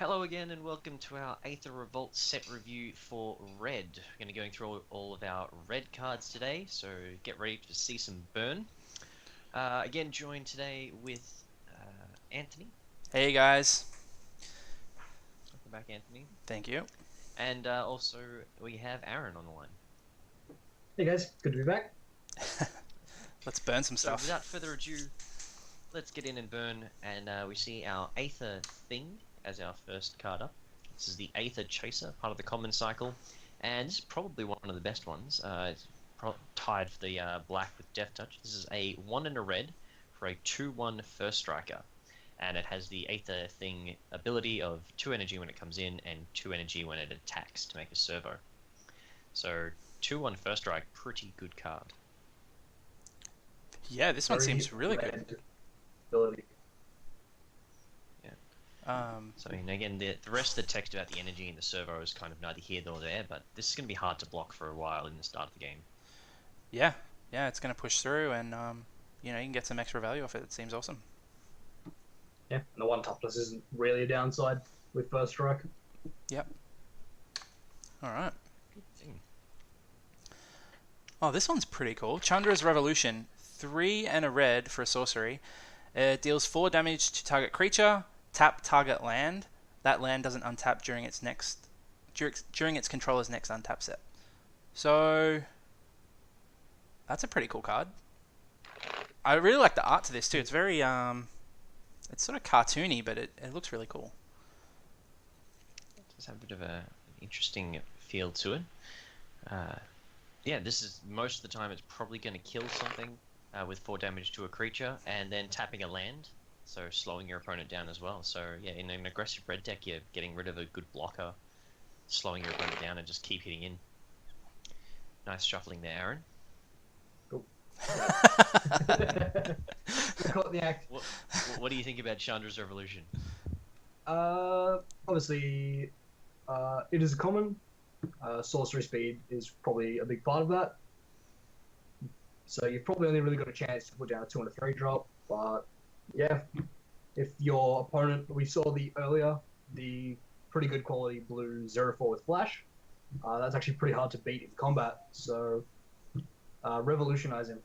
Hello again and welcome to our Aether Revolt set review for Red. We're going to be going through all of our red cards today, so get ready to see some burn. Again, joined today with Anthony. Hey guys. Welcome back, Anthony. Thank you. And also we have Aaron on the line. Hey guys, good to be back. Let's burn some So stuff. without further ado, let's get in and burn. And we see our Aether Thing as our first card up. This is the Aether Chaser, part of the common cycle. And this is probably one of the best ones. It's tied for the black with Death Touch. This is a 1 and a red for a 2/1 first striker. And it has the Aether Thing ability of 2 energy when it comes in and 2 energy when it attacks to make a servo. So 2/1 first strike, pretty good card. Yeah, this one seems really good. Red ability. So I mean, again, the rest of the text about the energy and the servo is kind of neither here nor there, but this is going to be hard to block for a while in the start of the game. Yeah, it's going to push through, and you can get some extra value off it. It seems awesome. Yeah, and the one toughness isn't really a downside with first strike. Yep. All right. Good thing. Oh, this one's pretty cool. Chandra's Revolution, 3 and a red for a sorcery. It deals 4 damage to target creature. Tap target land. That land doesn't untap during its controller's next untap set. So that's a pretty cool card. I really like the art to this too. It's very it's sort of cartoony, but it looks really cool. It does have a bit of an interesting feel to it. Yeah, this is most of the time it's probably going to kill something with 4 damage to a creature, and then tapping a land, so slowing your opponent down as well. So yeah, in an aggressive red deck, you're getting rid of a good blocker, slowing your opponent down, and just keep hitting in. Nice shuffling there, Aaron. Cool. Caught the act. What do you think about Chandra's Revolution? Obviously, it is a common. Sorcery speed is probably a big part of that. So you've probably only really got a chance to put down a 2 and a 3 drop. But yeah, if your opponent, we saw the pretty good quality blue 0/4 with flash. That's actually pretty hard to beat in combat. So revolutionize him.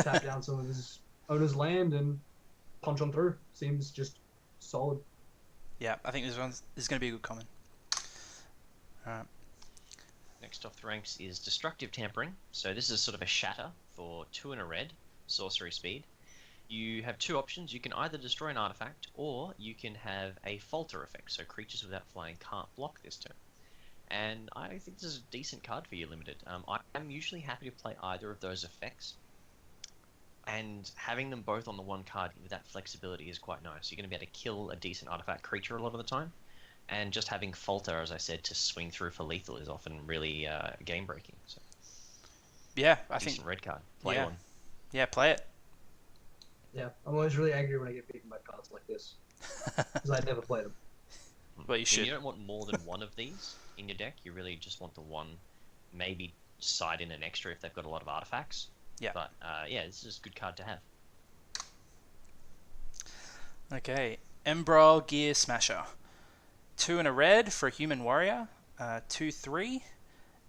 Tap down some of his owner's land and punch on through. Seems just solid. Yeah, I think this one is going to be a good common. Alright. Next off the ranks is Destructive Tampering. So this is sort of a shatter for 2 and a red, sorcery speed. You have 2 options. You can either destroy an artifact, or you can have a falter effect, so creatures without flying can't block this turn. And I think this is a decent card for you, Limited. I'm usually happy to play either of those effects, and having them both on the one card with that flexibility is quite nice. You're going to be able to kill a decent artifact creature a lot of the time, and just having Falter, as I said, to swing through for lethal is often really game breaking. So Yeah, I decent think. red card. Play Yeah. one. Yeah, play it. Yeah, I'm always really angry when I get beaten by cards like this because I never play them. Well, you should. You don't want more than one of these in your deck. You really just want the one. Maybe side in an extra if they've got a lot of artifacts. Yeah. But yeah, this is a good card to have. Okay, Embral Gear Smasher. 2 and a red for a human warrior, 2/3,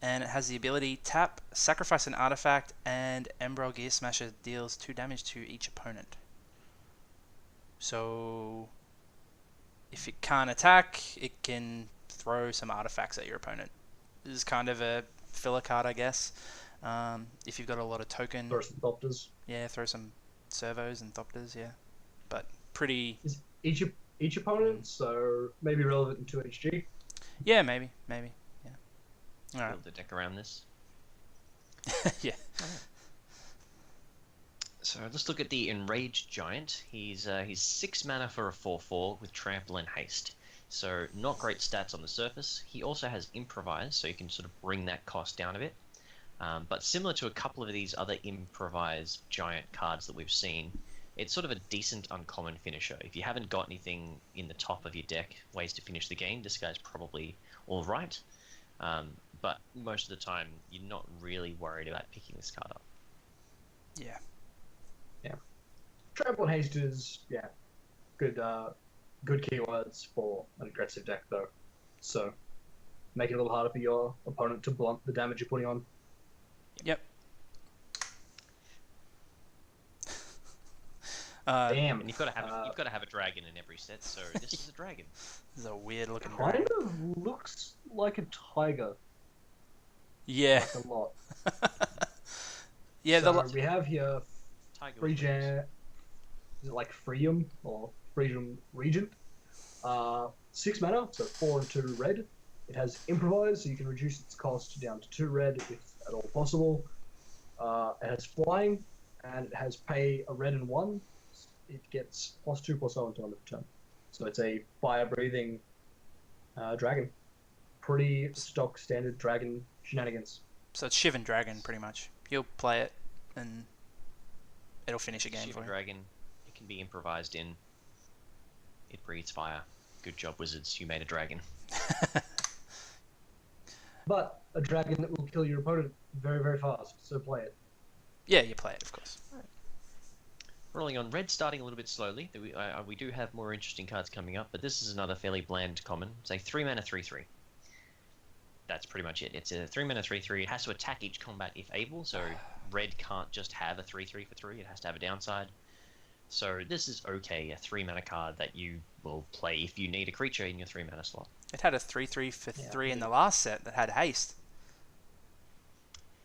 and it has the ability tap, sacrifice an artifact, and Embral Gear Smasher deals 2 damage to each opponent. So, if it can't attack, it can throw some artifacts at your opponent. This is kind of a filler card, I guess. If you've got a lot of token, Throw some Thopters. yeah, throw some servos and thopters, yeah. But pretty, Is each opponent, so maybe relevant in 2HG. yeah, maybe, yeah. All right. Build the deck around this. Yeah. So let's look at the Enraged Giant. He's 6 mana for a 4/4 with Trample and Haste. So not great stats on the surface. He also has Improvise, so you can sort of bring that cost down a bit. But similar to a couple of these other Improvised Giant cards that we've seen, it's sort of a decent uncommon finisher. If you haven't got anything in the top of your deck, ways to finish the game, this guy's probably alright. But most of the time, you're not really worried about picking this card up. Yeah. Trample and Haste is, yeah, good good keywords for an aggressive deck, though. So, make it a little harder for your opponent to blunt the damage you're putting on. Yep. Damn. And you've got to have a dragon in every set. So this is a dragon. This is a weird looking Kind dragon. of looks like a tiger. Yeah. Like a lot. Yeah. So we have here Tiger. free jam. Is it like Freedom or Freedom Regent? 6 mana, so 4 and 2 red. It has Improvise, so you can reduce its cost down to 2 red if at all possible. It has Flying, and it has Pay a red and 1. It gets +2/+0 until end of turn. So it's a fire-breathing dragon. Pretty stock standard dragon shenanigans. So it's Shivan Dragon, pretty much. You'll play it, and it'll finish a game Shiva for you. dragon. It can be improvised in. It breathes fire. Good job, wizards. You made a dragon. But a dragon that will kill your opponent very, very fast, so play it. Yeah, you play it, of course. Rolling on red, starting a little bit slowly. We do have more interesting cards coming up, but this is another fairly bland common. It's a 3 mana 3/3. That's pretty much it. It's a 3 mana 3/3. It has to attack each combat if able, so red can't just have a 3/3 for 3. It has to have a downside. So this is okay, a 3 mana card that you will play if you need a creature in your 3 mana slot. It had a 3/3 for 3 in the last set that had haste.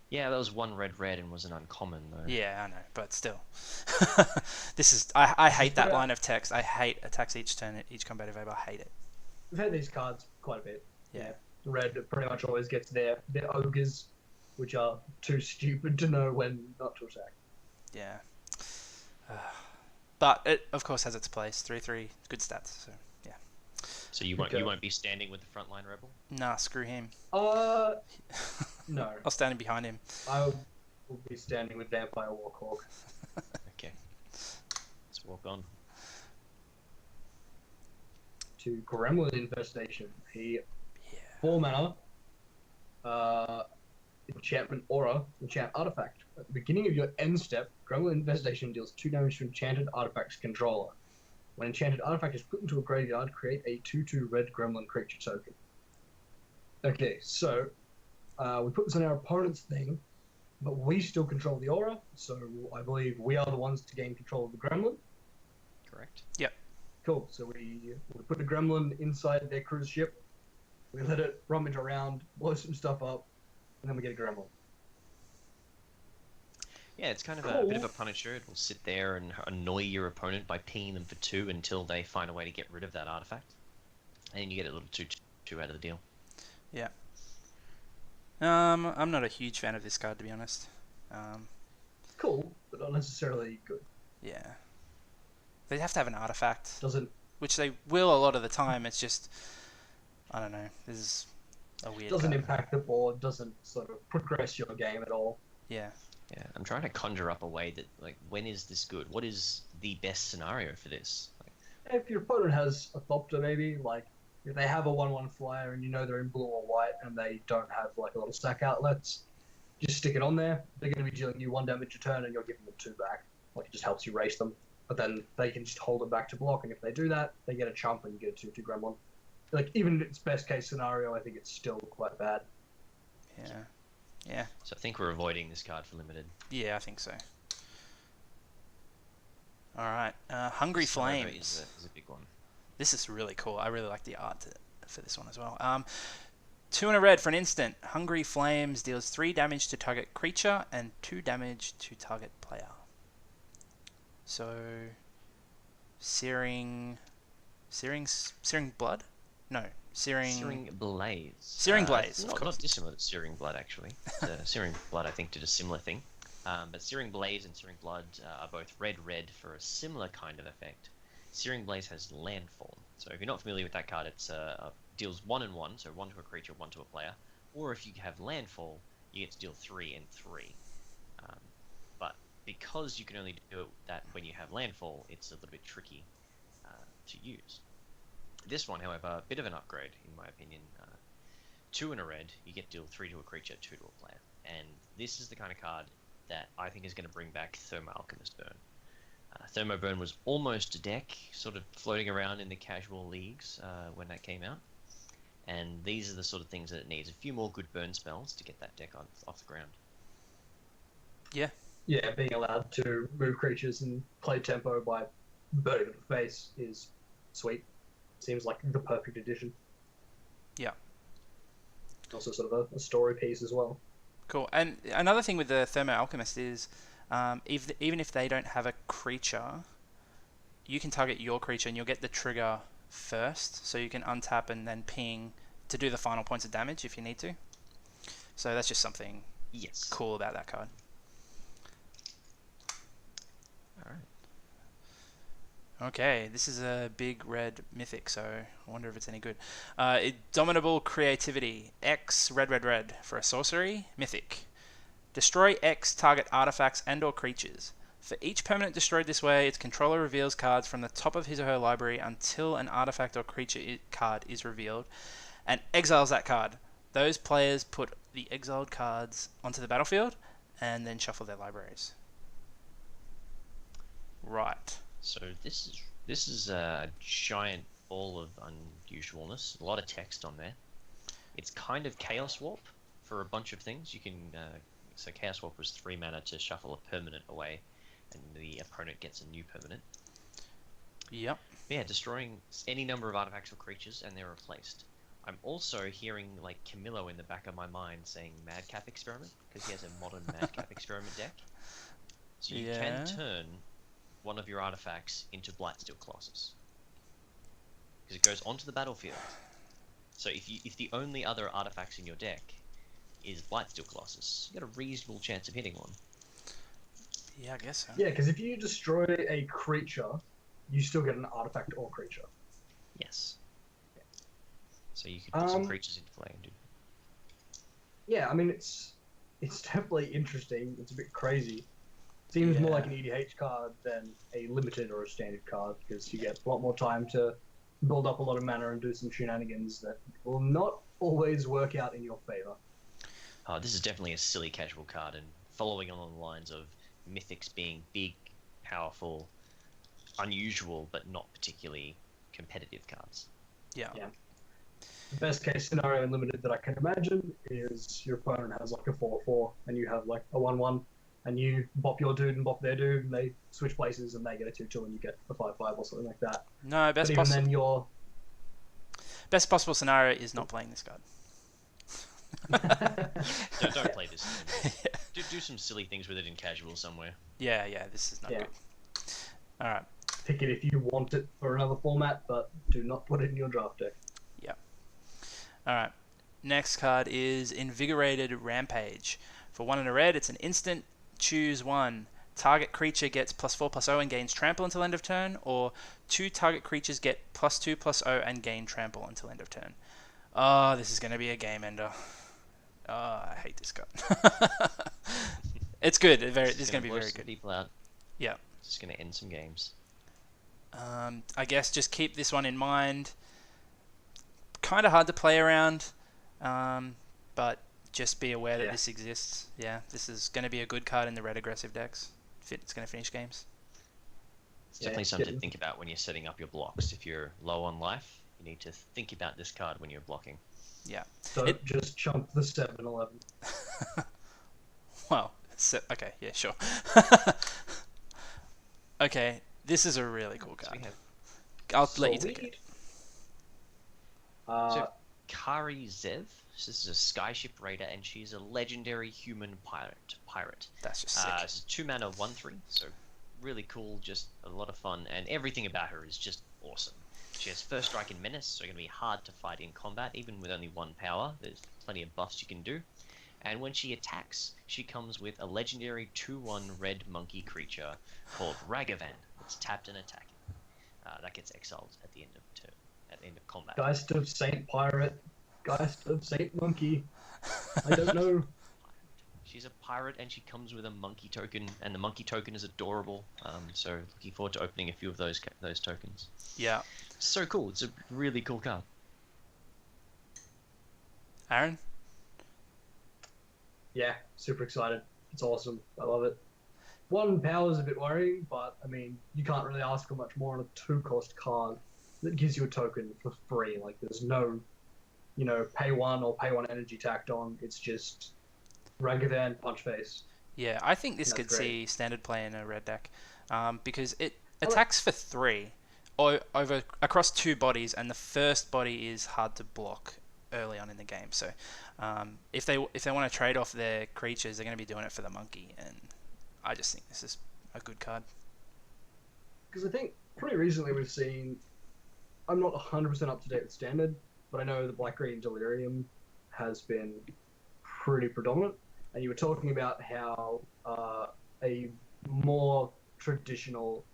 Yeah, that was 1 red and was an uncommon though. Yeah, I know, but still. This is I hate that line of text. I hate attacks each turn, each combat available. I hate it. We've had these cards quite a bit. Yeah. Red pretty much always gets their ogres, which are too stupid to know when not to attack. Yeah. But it, of course, has its place. 3/3, good stats. So yeah. So you won't be standing with the frontline rebel? Nah, screw him. No. I'll stand behind him. I will be standing with Vampire Warhawk. Okay. Let's walk on. To Gremlin Infestation. A Yeah. 4 mana enchantment aura, enchant artifact. At the beginning of your end step, Gremlin Infestation deals 2 damage to enchanted artifact's controller. When enchanted artifact is put into a graveyard, create a 2/2 red gremlin creature token. Okay, so we put this on our opponent's thing, but we still control the aura, so I believe we are the ones to gain control of the gremlin. Correct. Cool, so we put the gremlin inside their cruise ship, we let it rummage around, blow some stuff up, and then we get a gremlin. Yeah, it's kind of a bit of a punisher. It will sit there and annoy your opponent by pinging them for 2 until they find a way to get rid of that artifact. And then you get a little 2/2 out of the deal. Yeah. I'm not a huge fan of this card, to be honest. Cool, but not necessarily good. Yeah. They have to have an artifact, Doesn't which they will a lot of the time. It's just, I don't know. This is a weird doesn't card. impact the board, doesn't sort of progress your game at all. Yeah. Yeah, I'm trying to conjure up a way that, like, when is this good? What is the best scenario for this? If your opponent has a Thopter, maybe, like, if they have a 1/1 flyer and you know they're in blue or white and they don't have, like, a little stack outlets, just stick it on there. They're going to be dealing you 1 damage a turn and you're giving them 2 back. Like, it just helps you race them. But then they can just hold it back to block, and if they do that, they get a chump and you get a 2/2 gremlin. Like, even in its best case scenario, I think it's still quite bad. Yeah. Yeah. So I think we're avoiding this card for limited. Yeah, I think so. All right. Hungry Cyber Flames. is a big one. This is really cool. I really like the art for this one as well. 2 and a red for an instant. Hungry Flames deals 3 damage to target creature and 2 damage to target player. So, Searing Blood? No, Searing Blaze. Searing Blaze, It's of not, course. not dissimilar to Searing Blood, actually. Searing Blood, I think, did a similar thing. But Searing Blaze and Searing Blood are both red for a similar kind of effect. Searing Blaze has Landfall. So if you're not familiar with that card, it deals 1 and 1, so 1 to a creature, 1 to a player. Or if you have Landfall, you get to deal 3 and 3. But because you can only do that when you have Landfall, it's a little bit tricky to use. This one, however, a bit of an upgrade, in my opinion. 2 and a red, you get to deal 3 to a creature, 2 to a player. And this is the kind of card that I think is going to bring back Thermal Alchemist Burn. Thermoburn was almost a deck, sort of floating around in the casual leagues when that came out. And these are the sort of things that it needs. A few more good burn spells to get that deck off the ground. Yeah. Yeah, being allowed to move creatures and play tempo by burning them in the face is sweet. Seems like the perfect addition. Yeah. Also sort of a story piece as well. Cool. And another thing with the Thermo Alchemist is, even if they don't have a creature, you can target your creature and you'll get the trigger first, so you can untap and then ping to do the final points of damage if you need to. So that's just something cool about that card. Alright. Okay, this is a big red mythic, so I wonder if it's any good. Indomitable Creativity. X red red red for a sorcery. Mythic. Destroy X target artifacts and or creatures. For each permanent destroyed this way, its controller reveals cards from the top of his or her library until an artifact or creature card is revealed, and exiles that card. Those players put the exiled cards onto the battlefield, and then shuffle their libraries. Right. So this is a giant ball of unusualness. A lot of text on there. It's kind of Chaos Warp for a bunch of things. You can so Chaos Warp was 3 mana to shuffle a permanent away, and the opponent gets a new permanent. Yep. Yeah, destroying any number of artifacts or creatures, and they're replaced. I'm also hearing like Camillo in the back of my mind saying Madcap Experiment, because he has a modern Madcap Experiment deck. So you can turn one of your artifacts into Blightsteel Colossus, because it goes onto the battlefield. So if the only other artifacts in your deck is Blightsteel Colossus, you got a reasonable chance of hitting one. Yeah, I guess so. Yeah, because if you destroy a creature, you still get an artifact or creature. Yes. Yeah. So you could put some creatures into play and do. Yeah, I mean it's definitely interesting. It's a bit crazy. Seems more like an EDH card than a limited or a standard card, because you get a lot more time to build up a lot of mana and do some shenanigans that will not always work out in your favor. Oh, this is definitely a silly casual card, and following on the lines of Mythics being big, powerful, unusual, but not particularly competitive cards. Yeah. The best case scenario in limited that I can imagine is your opponent has like a 4/4 and you have like a 1/1, and you bop your dude and bop their dude, and they switch places and they get a 2/2 and you get a 5/5 or something like that. No, best possible scenario is not playing this card. Don't play this. Do some silly things with it in casual somewhere. Yeah, this is not good. Alright. Pick it if you want it for another format, but do not put it in your draft deck. Yeah. Alright. Next card is Invigorated Rampage. For 1 and a red, it's an instant. Choose one. Target creature gets +4/+0 and gains trample until end of turn, or 2 target creatures get +2/+0 and gain trample until end of turn. Oh, this is going to be a game ender. Oh, I hate this card. It's good. It's going to be very good. People out. Yeah. It's just going to end some games. I guess just keep this one in mind. Kind of hard to play around, but just be aware that this exists. Yeah, this is going to be a good card in the red aggressive decks. It's going to finish games. It's definitely something to think about when you're setting up your blocks. If you're low on life, you need to think about this card when you're blocking. Yeah. Don't just chump the 7-11. Well, okay, yeah, sure. Okay, this is a really cool card. I'll let you take it. So, Kari Zev. This is a Skyship Raider, and she's a legendary human pirate. That's just sick. It's a 2 mana 1/3, so really cool, just a lot of fun, and everything about her is just awesome. She has First Strike and Menace, so it's going to be hard to fight in combat, even with only 1 power. There's plenty of buffs you can do. And when she attacks, she comes with a legendary 2/1 red monkey creature called Ragavan. It's tapped and attacking. That gets exiled at the end of turn, at the end of combat. Geist of Saint Pirate, Geist of Saint Monkey. I don't know. She's a pirate, and she comes with a monkey token, and the monkey token is adorable. So looking forward to opening a few of those tokens. Yeah. So cool. It's a really cool card. Aaron? Yeah, super excited. It's awesome. I love it. One power is a bit worrying, but I mean, you can't really ask for much more on a 2-cost card that gives you a token for free. Like, there's no, pay one or pay one energy tacked on. It's just Ragavan, punch face. Yeah, I think this And that's could great. see standard play in a red deck, because it I like- attacks for 3 over across 2 bodies, and the first body is hard to block early on in the game. So if they want to trade off their creatures, they're going to be doing it for the monkey, and I just think this is a good card. Because I think pretty recently we've seen, I'm not 100% up to date with standard, but I know the black green delirium has been pretty predominant. And you were talking about how a more traditional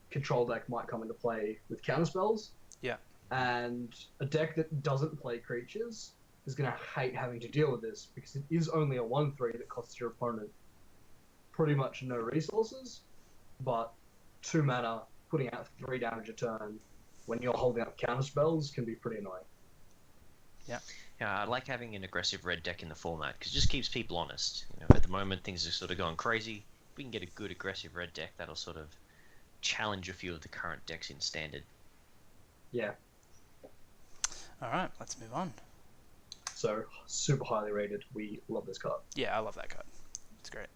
control deck might come into play with counterspells. Yeah. And a deck that doesn't play creatures is going to hate having to deal with this because it is only a 1/3 that costs your opponent pretty much no resources, but 2 mana, putting out 3 damage a turn when you're holding up counterspells can be pretty annoying. Yeah, I like having an aggressive red deck in the format because it just keeps people honest. At the moment things are sort of going crazy. If we can get a good aggressive red deck, that'll sort of challenge a few of the current decks in standard. Yeah. All right, let's move on. So, super highly rated. We love this card. Yeah, I love that card. It's great.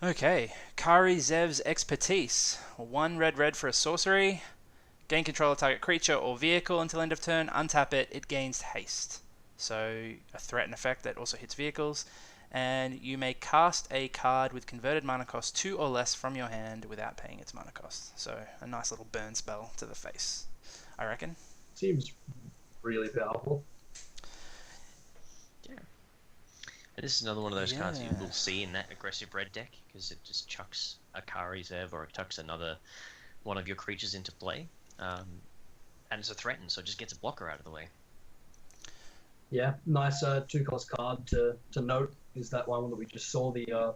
Okay, Kari Zev's Expertise. 1 red for a sorcery. Gain control of target creature or vehicle until end of turn. Untap it. It gains haste. So a threat and effect that also hits vehicles. And you may cast a card with converted mana cost 2 or less from your hand without paying its mana cost. So a nice little burn spell to the face, I reckon. Seems really powerful. Yeah. And this is another one of those cards you Yeah. will see in that aggressive red deck because it just chucks a Kari Zev or it chucks another one of your creatures into play. And it's a threaten, so it just gets a blocker out of the way. Yeah, nice 2-cost card to note is that one that we just saw, the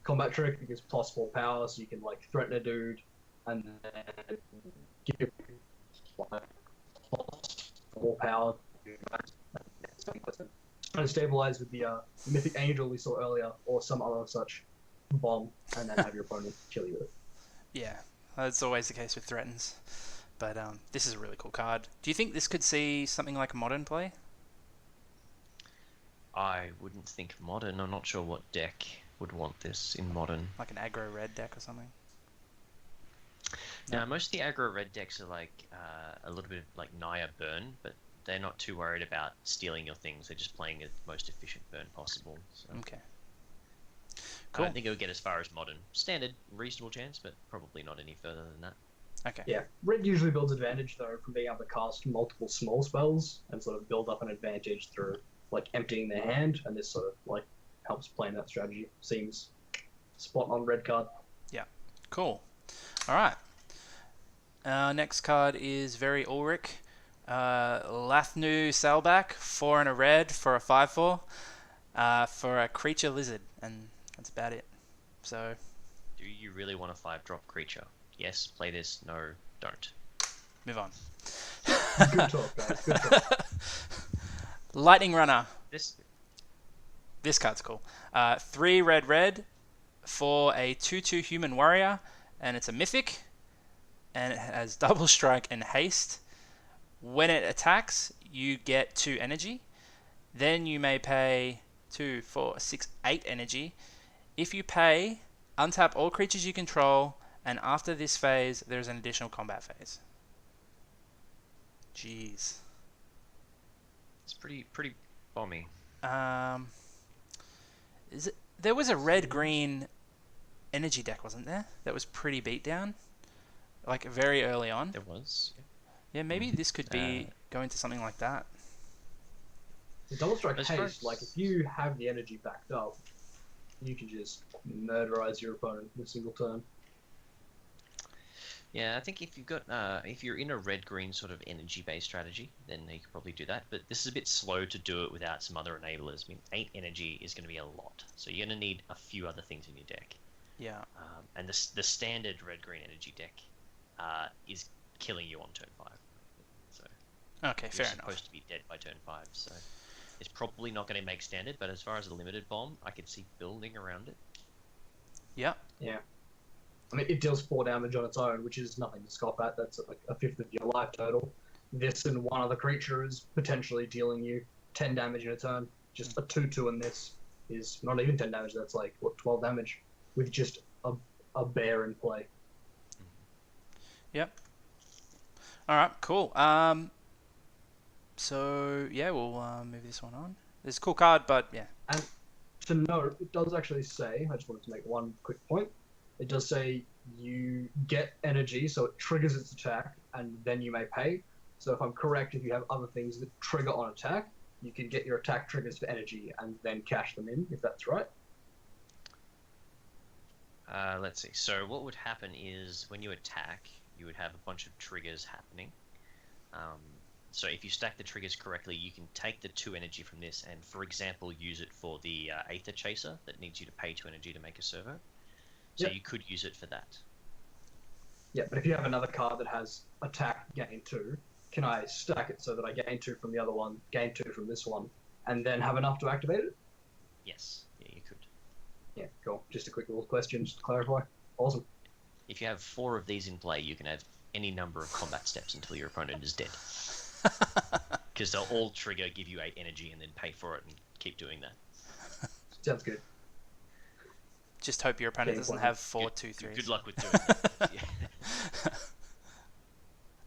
combat trick, because +4 power, so you can like threaten a dude and then give +4 power. And stabilize with the mythic angel we saw earlier, or some other such bomb, and then have your opponent kill you with it. Yeah, that's always the case with threatens. But this is a really cool card. Do you think this could see something like modern play? I wouldn't think modern. I'm not sure what deck would want this in modern. Like an aggro red deck or something? Now, most of the aggro red decks are like a little bit like Naya burn, but they're not too worried about stealing your things. They're just playing the most efficient burn possible. So Okay. I Cool. don't think it would get as far as modern. Standard, reasonable chance, but probably not any further than that. Okay. Yeah, red usually builds advantage though from being able to cast multiple small spells and sort of build up an advantage through like emptying their hand, and this sort of like helps playing that strategy. Seems spot on red card. Cool. All right. Next card is very Ulrich. Lathnu Sailback, 4 and a red for a 5/4 for a creature lizard, and that's about it. So Do you really want a 5-drop creature? Yes, play this. No, don't. move on. Good talk, guys. Good talk. Lightning Runner. This card's cool. 3 red for a 2/2 human warrior, and it's a mythic, and it has double strike and haste. When it attacks, you get 2 energy. Then you may pay 2, 4, 6, 8 energy. If you pay, untap all creatures you control, and after this phase, there's an additional combat phase. Jeez. It's pretty bomby. Is it? There was a red-green energy deck, wasn't there? That was pretty beat down, like very early on. There was. Yeah, maybe this could be going to something like that. The double strike As haste, far as- like if you have the energy backed up, you can just murderize your opponent in a single turn. Yeah, I think if you've got if you're in a red-green sort of energy-based strategy, then you could probably do that. But this is a bit slow to do it without some other enablers. I mean, 8 energy is going to be a lot, so you're going to need a few other things in your deck. Yeah. And the standard red-green energy deck is killing you on turn 5. So Okay, fair you're enough. supposed to be dead by turn 5. So it's probably not going to make standard. But as far as a limited bomb, I could see building around it. Yeah. Yeah. I mean, it deals 4 damage on its own, which is nothing to scoff at. That's like a fifth of your life total. This and one other creature is potentially dealing you 10 damage in a turn. Just a 2/2 in this is not even 10 damage. That's like, what, 12 damage with just a bear in play. Yep. All right. Cool. So yeah, we'll move this one on. It's a cool card, but yeah. And to note, it does actually say, I just wanted to make one quick point. It does say you get energy, so it triggers its attack, and then you may pay. So if I'm correct, if you have other things that trigger on attack, you can get your attack triggers for energy and then cash them in, if that's right. Let's see. So what would happen is when you attack, you would have a bunch of triggers happening. So if you stack the triggers correctly, you can take the 2 energy from this and, for example, use it for the Aether Chaser that needs you to pay 2 energy to make a servo. So Yep. you could use it for that. Yeah, but if you have another card that has attack gain 2, can I stack it so that I gain 2 from the other one, gain 2 from this one, and then have enough to activate it? Yes, yeah, you could. Yeah, cool. Just a quick little question, just to clarify. Awesome. If you have 4 of these in play, you can have any number of combat steps until your opponent is dead. Because they'll all trigger, give you 8 energy, and then pay for it and keep doing that. Sounds good. Just hope your opponent Game doesn't plan. have 4 2/3s. Good luck with doing that. Yeah.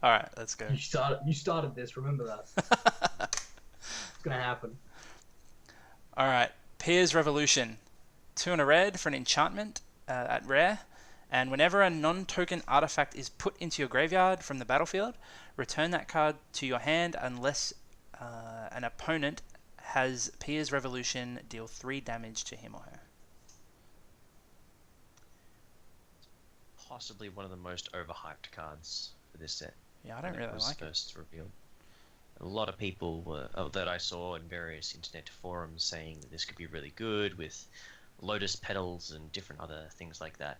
All right, let's go. You started this, remember that. It's gonna happen. All right, Pier's Revolution. 2 and a red for an enchantment at rare. And whenever a non-token artifact is put into your graveyard from the battlefield, return that card to your hand unless an opponent has Pier's Revolution deal 3 damage to him or her. Possibly one of the most overhyped cards for this set. Yeah, I don't when really it was like it. first revealed. A lot of people that I saw in various internet forums saying that this could be really good with lotus petals and different other things like that.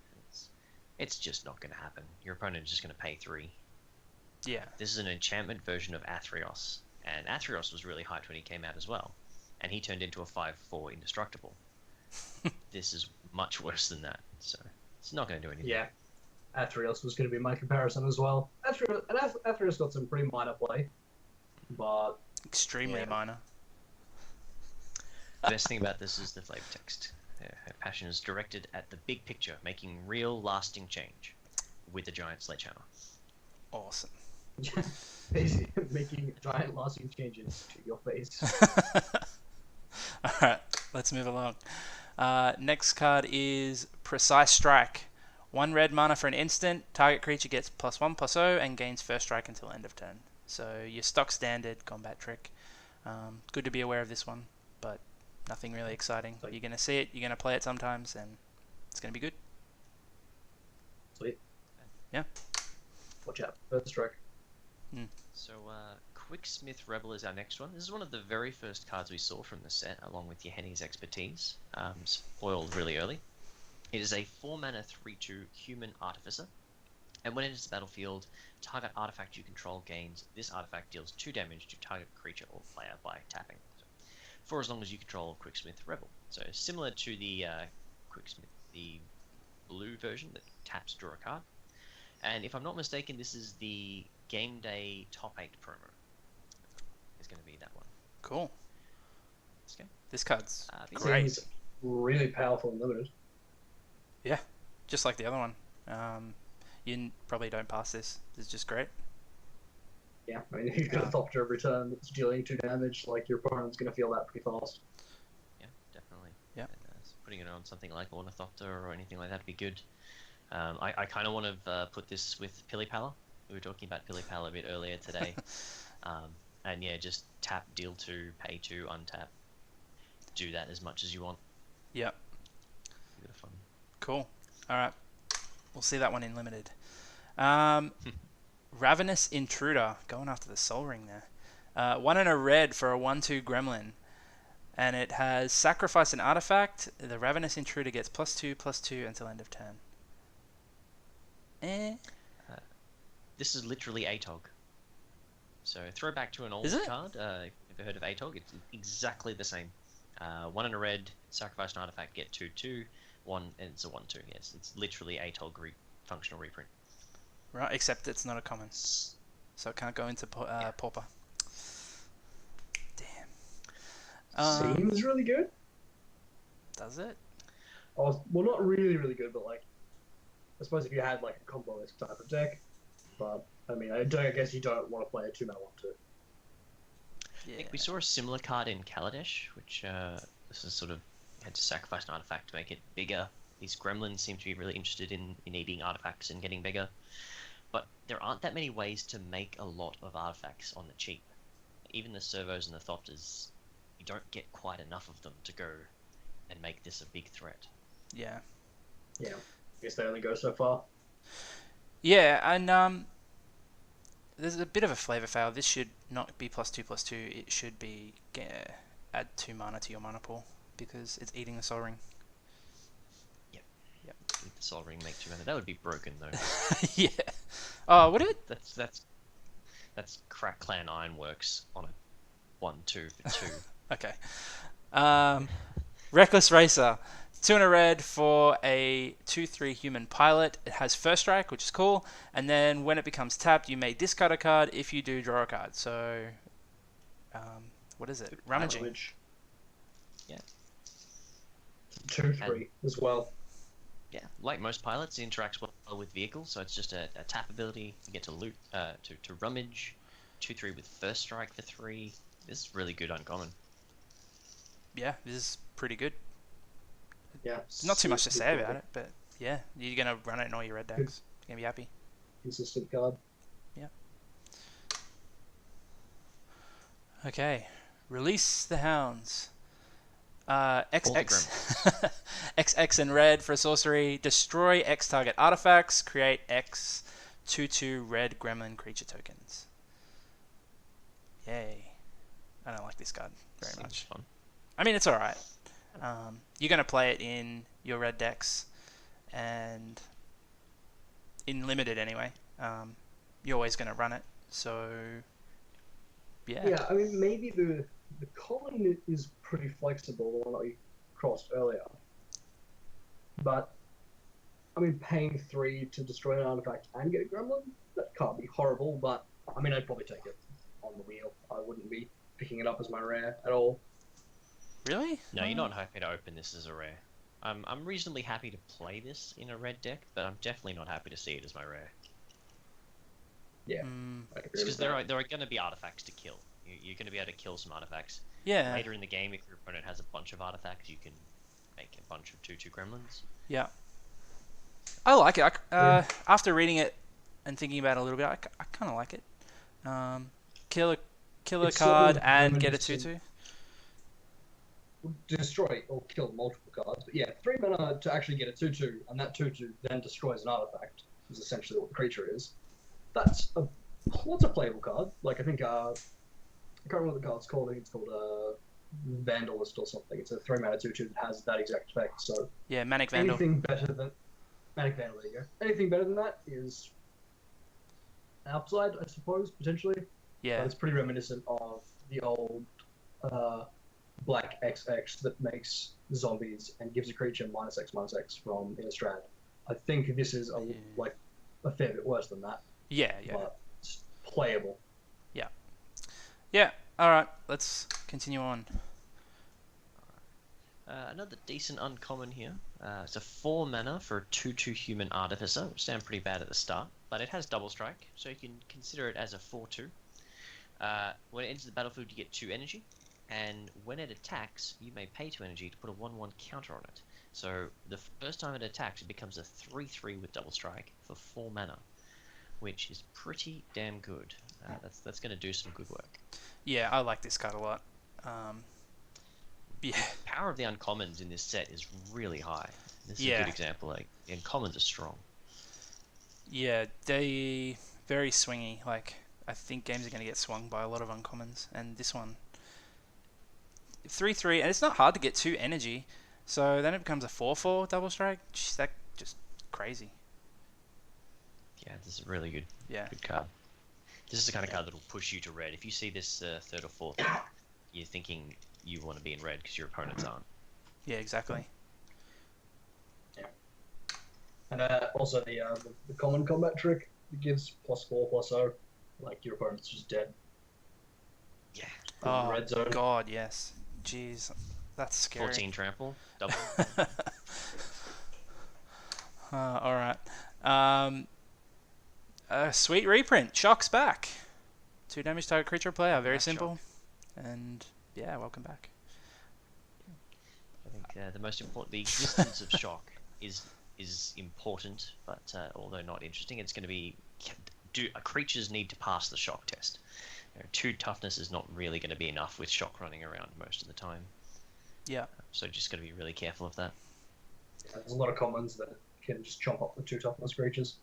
It's just not going to happen. Your opponent is just going to pay 3. Yeah. This is an enchantment version of Athreos, and Athreos was really hyped when he came out as well, and he turned into a 5/4 indestructible. This is much worse than that, so it's not going to do anything. Yeah. Athreos was going to be my comparison as well. Athreos got some pretty minor play, but Extremely Yeah. minor. The best thing about this is the flavor text. Her passion is directed at the big picture, making real, lasting change with a giant sledgehammer. Awesome. basically making giant lasting changes to your face. All right, let's move along. Next card is Precise Strike. 1 red mana for an instant. Target creature gets +1/+0 and gains first strike until end of turn. So your stock standard combat trick. Good to be aware of this one, but nothing really exciting. You're going to see it, you're going to play it sometimes, and it's going to be good. Sweet. Yeah. Watch out. First strike. So, Quicksmith Rebel is our next one. This is one of the very first cards we saw from the set, along with Yahenni's Expertise. Spoiled really early. It is a 4-mana 3/2 Human Artificer, and when it enters the battlefield, target artifact you control gains. This artifact deals 2 damage to target creature or player by tapping, so, for as long as you control Quicksmith Rebel. So similar to the Quicksmith, the blue version that taps draw a card. And if I'm not mistaken, this is the Game Day Top 8 promo. It's going to be that one. Cool. Let's go. This card's These great. Seems really powerful and limited. Just like the other one. You probably don't pass this. It's just great. Yeah, I mean, if you've got a Thopter every turn that's dealing 2 damage, like, your opponent's going to feel that pretty fast. Yeah, definitely. Yeah. And, putting it on something like Ornithopter or anything like that would be good. I kind of want to put this with Pilipala. We were talking about Pilipala a bit earlier today. And yeah, just tap, deal 2, pay 2, untap. Do that as much as you want. Yep. A bit of fun. Cool. All right. We'll see that one in limited. Ravenous Intruder. Going after the Soul Ring there. 1 and a red for a 1/2 gremlin. And it has sacrifice an artifact. The Ravenous Intruder gets +2/+2 until end of turn. This is literally Atog. So throwback to an old Is it? card. Ever heard of Atog? It's exactly the same. 1 and a red, sacrifice an artifact, get 2/2. And it's a 1/2. Yes, it's literally Atoll group functional reprint. Right, except it's not a common, so it can't go into Pauper. Damn. Seems really good. Does it? Well, not really, really good, but like, I suppose if you had like a combo type of deck, but I mean, I guess you don't want to play a 2-mana 1/2. Yeah. I think we saw a similar card in Kaladesh, which this is sort of had to sacrifice an artifact to make it bigger. These gremlins seem to be really interested in eating artifacts and getting bigger, but there aren't that many ways to make a lot of artifacts on the cheap. Even the servos and the thopters, you don't get quite enough of them to go and make this a big threat. Yeah. Yeah, I guess they only go so far. Yeah, and there's a bit of a flavor fail. This should not be +2/+2. It should be add 2 mana to your mana pool because it's eating the Sol Ring. Yep. Eat the Sol Ring, make 2 mana. That would be broken though. Yeah. Oh, would it? That's Crack Clan Ironworks on a 1/2 for 2. Okay. Reckless Racer. 2 and a red for a 2/3 human pilot. It has first strike, which is cool. And then when it becomes tapped, you may discard a card. If you do, draw a card. So, what is it? Rummaging. Rummage. Yeah. 2/3 as well. Yeah, like most pilots, it interacts well with vehicles, so it's just a tap ability. You get to loot, to rummage. 2/3 with first strike for 3. This is really good uncommon. Yeah, this is pretty good. Yeah. There's not too much to say about it, but yeah, you're going to run it in all your red decks. You're going to be happy. Consistent card. Yeah. Okay. Release the Hounds. XX. XX in red for a sorcery. Destroy X target artifacts. Create X 2/2 red gremlin creature tokens. Yay. I don't like this card very Seems much. fun. I mean, it's alright. You're going to play it in your red decks, and in limited anyway. You're always going to run it, so yeah. Yeah, I mean, maybe the common is pretty flexible, the one that we crossed earlier. But, I mean, paying 3 to destroy an artifact and get a gremlin, that can't be horrible, but, I mean, I'd probably take it on the wheel. I wouldn't be picking it up as my rare at all. Really? No, you're not happy to open this as a rare. I'm reasonably happy to play this in a red deck, but I'm definitely not happy to see it as my rare. Yeah. I agree Because with there that. are going to be artifacts to kill. You're going to be able to kill some artifacts. Yeah. Later in the game, if your opponent has a bunch of artifacts, you can make a bunch of 2/2 gremlins. Yeah. I like it. Yeah. After reading it and thinking about it a little bit, I kind of like it. Kill a It's card sort of and get a reminiscent- 2/2. Destroy or kill multiple cards, but yeah, 3 mana to actually get a 2/2, and that 2/2 then destroys an artifact, is essentially what the creature is. That's a playable card. Like, I think, I can't remember what the card's called. I think it's called Vandalist or something. It's a 3 mana 2/2 that has that exact effect. So Yeah, Manic Vandal. anything better than Manic Vandal, there you go. Anything better than that is an upside, I suppose, potentially. But Yeah. it's pretty reminiscent of the old Black XX that makes zombies and gives a creature -X/-X from Innistrad. I think this is like a fair bit worse than that, Yeah. but it's playable. Yeah. All right. Let's continue on. Another decent uncommon here. It's a 4 mana for a 2/2 human artificer, which sounds pretty bad at the start, but it has double strike, so you can consider it as a 4/2. When it enters the battlefield, you get 2 energy, and when it attacks, you may pay 2 energy to put a 1/1 counter on it. So the first time it attacks, it becomes a 3/3 with double strike for 4 mana, which is pretty damn good. That's going to do some good work. Yeah, I like this card a lot. Yeah. Power of the uncommons in this set is really high. This is a Yeah. good example. Like, the uncommons are strong. Yeah, they very swingy. Like, I think games are going to get swung by a lot of uncommons, and this one 3/3, and it's not hard to get 2 energy. So then it becomes a 4/4 double strike. Jeez, that just crazy. Yeah, this is a really good, Yeah. good card. This is the kind of card that will push you to red. If you see this 3rd or 4th, you're thinking you want to be in red because your opponents aren't. Yeah, exactly. And also the common combat trick that gives +4/+0, like your opponent's just dead. Yeah. In the Oh red zone. God, yes. Jeez, that's scary. 14 trample, double. All right. Sweet reprint. Shock's back. 2 damage target creature player. Very Back simple. And yeah, welcome back. I think the most important, the existence of shock is important, but although not interesting, it's going to be creatures need to pass the shock test. 2 toughness is not really going to be enough with shock running around most of the time. Yeah. So just got to be really careful of that. Yeah, there's a lot of commons that can just chomp up the 2 toughness creatures.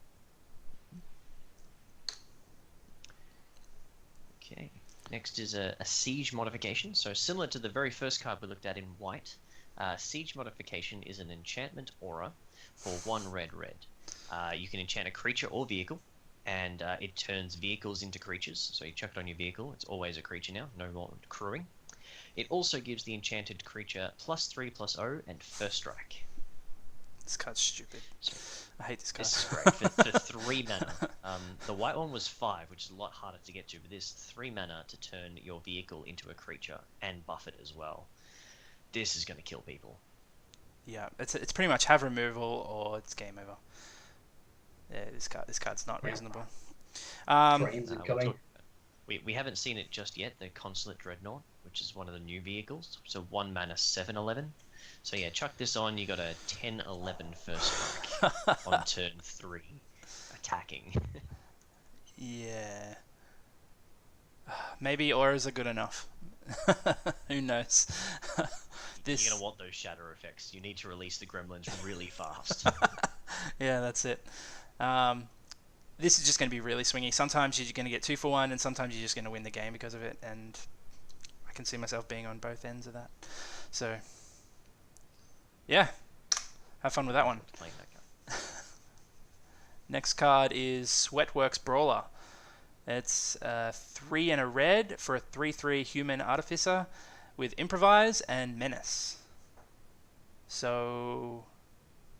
Okay. Next is a siege modification. So similar to the very first card we looked at in white, siege modification is an enchantment aura for 1 red. You can enchant a creature or vehicle, and it turns vehicles into creatures. So you chuck it on your vehicle, it's always a creature now, no more crewing. It also gives the enchanted creature +3/+0 and first strike. This card's stupid. So I hate this card. this is great for 3 mana. The white one was 5, which is a lot harder to get to, but this 3 mana to turn your vehicle into a creature and buff it as well. This is going to kill people. Yeah, it's pretty much have removal or it's game over. Yeah, this card's not reasonable. Trains We'll incoming. we haven't seen it just yet, the Consulate Dreadnought, which is one of the new vehicles. So 1 mana, 7/11. So yeah, chuck this on, you got a 10/11 first strike on turn 3, attacking. Yeah. Maybe auras are good enough. Who knows? You're going to want those shatter effects. You need to release the gremlins really fast. Yeah, that's it. This is just going to be really swingy. Sometimes you're going to get 2 for 1, and sometimes you're just going to win the game because of it. And I can see myself being on both ends of that. So, yeah, have fun with that one. Playing that card. Next card is Sweatworks Brawler. It's 3 and a red for a 3/3 human artificer with improvise and menace. So,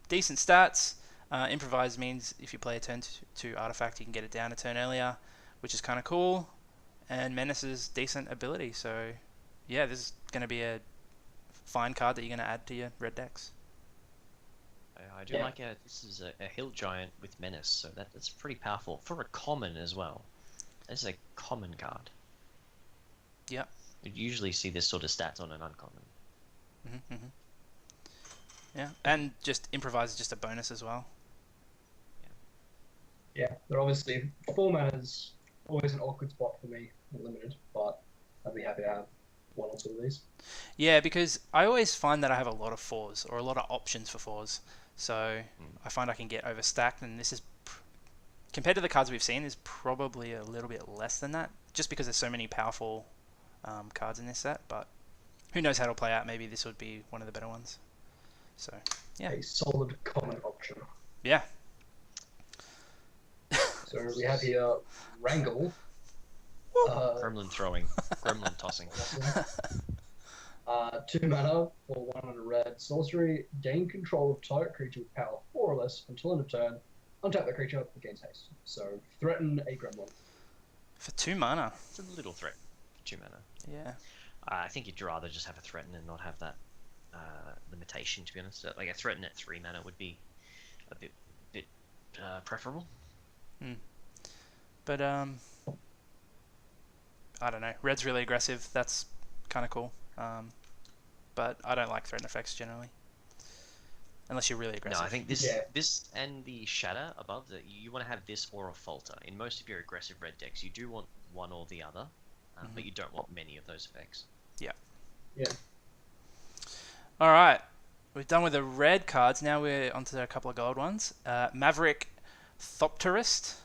decent stats. Improvise means if you play a turn 2 artifact, you can get it down a turn earlier, which is kind of cool. And menace is decent ability. So, yeah, this is going to be a fine card that you're going to add to your red decks. I do like it. This is a hill giant with menace, so that's pretty powerful for a common as well. This is a common card. Yeah. You usually see this sort of stats on an uncommon. Yeah, and just improvise is just a bonus as well. Yeah, they're obviously 4 mana's always an awkward spot for me, limited, but I'd be happy to have 1 or 2 of these. Yeah, because I always find that I have a lot of 4s or a lot of options for 4s. So I find I can get overstacked, and this is compared to the cards we've seen is probably a little bit less than that, just because there's so many powerful cards in this set. But who knows how it'll play out? Maybe this would be one of the better ones. So yeah, A solid common option. yeah. So we have here Wrangle. Gremlin throwing, gremlin tossing. 2 mana for 1 and a red sorcery. Gain control of target creature with power 4 or less until end of turn. Untap the creature, it gains haste. So threaten a gremlin. For 2 mana. It's a little threat for 2 mana. Yeah. I think you'd rather just have a threaten and not have that limitation, to be honest. Like a threaten at 3 mana would be a bit preferable. But I don't know. Red's really aggressive. That's kind of cool. But I don't like threaten effects generally, unless you're really aggressive. No, I think this and the shatter above, that you want to have this or a falter. In most of your aggressive red decks, you do want one or the other, but you don't want many of those effects. Yeah. Yeah. All right. We're done with the red cards. Now we're onto a couple of gold ones. Maverick Thopterist.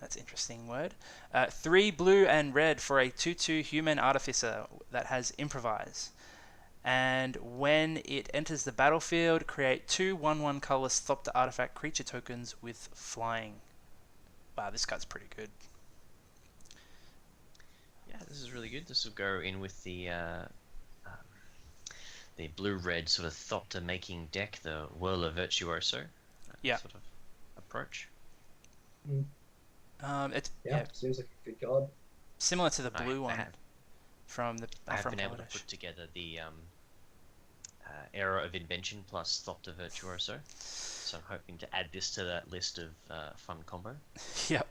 That's an interesting word. 3 blue and red for a 2/2 human artificer that has improvise. And when it enters the battlefield, create 2 1/1 colorless Thopter artifact creature tokens with flying. Wow, this card's pretty good. Yeah, this is really good. This will go in with the blue-red sort of Thopter making deck, the Whirler Virtuoso. Yeah. sort of approach. It's Seems like a good card. similar to the blue I one have, from the I have from been able to Kaladesh. put together the Era of Invention plus Thopter Virtuoso. So I'm hoping to add this to that list of fun combo. Yep.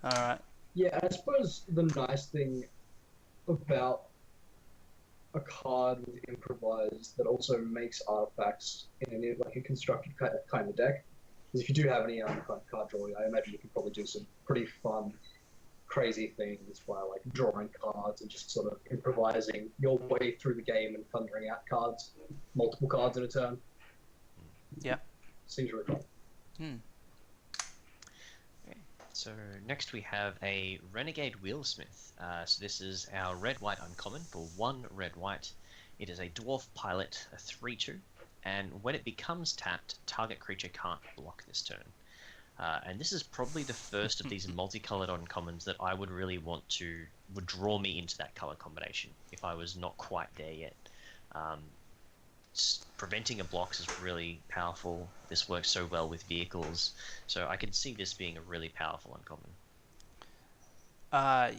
All right. Yeah, I suppose the nice thing about a card with improvise that also makes artifacts in a constructed kind of deck is if you do have any card drawing, I imagine you can probably do some pretty fun, crazy things by like drawing cards and just sort of improvising your way through the game and thundering out cards, multiple cards in a turn. Yeah. Seems really fun. So next we have a Renegade Wheelsmith. So this is our red-white uncommon for 1 red-white. It is a dwarf pilot, a 3/2, and when it becomes tapped, target creature can't block this turn. And this is probably the first of these multicolored uncommons that I would really would draw me into that color combination if I was not quite there yet. Preventing a blocks is really powerful. This works so well with vehicles, so I can see this being a really powerful uncommon.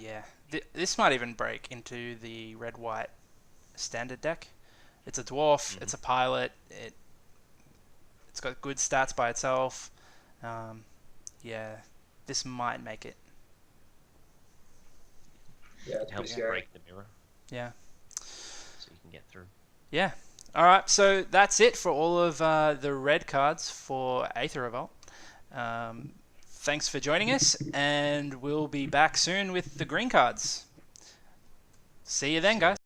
Yeah. This might even break into the red-white standard deck. It's a dwarf. It's a pilot. It's got good stats by itself. Yeah, this might make it. Yeah, It helps scary. break the mirror, Yeah. so you can get through. Yeah. All right. So that's it for all of the red cards for Aether Revolt. Thanks for joining us, and we'll be back soon with the green cards. See you then, guys.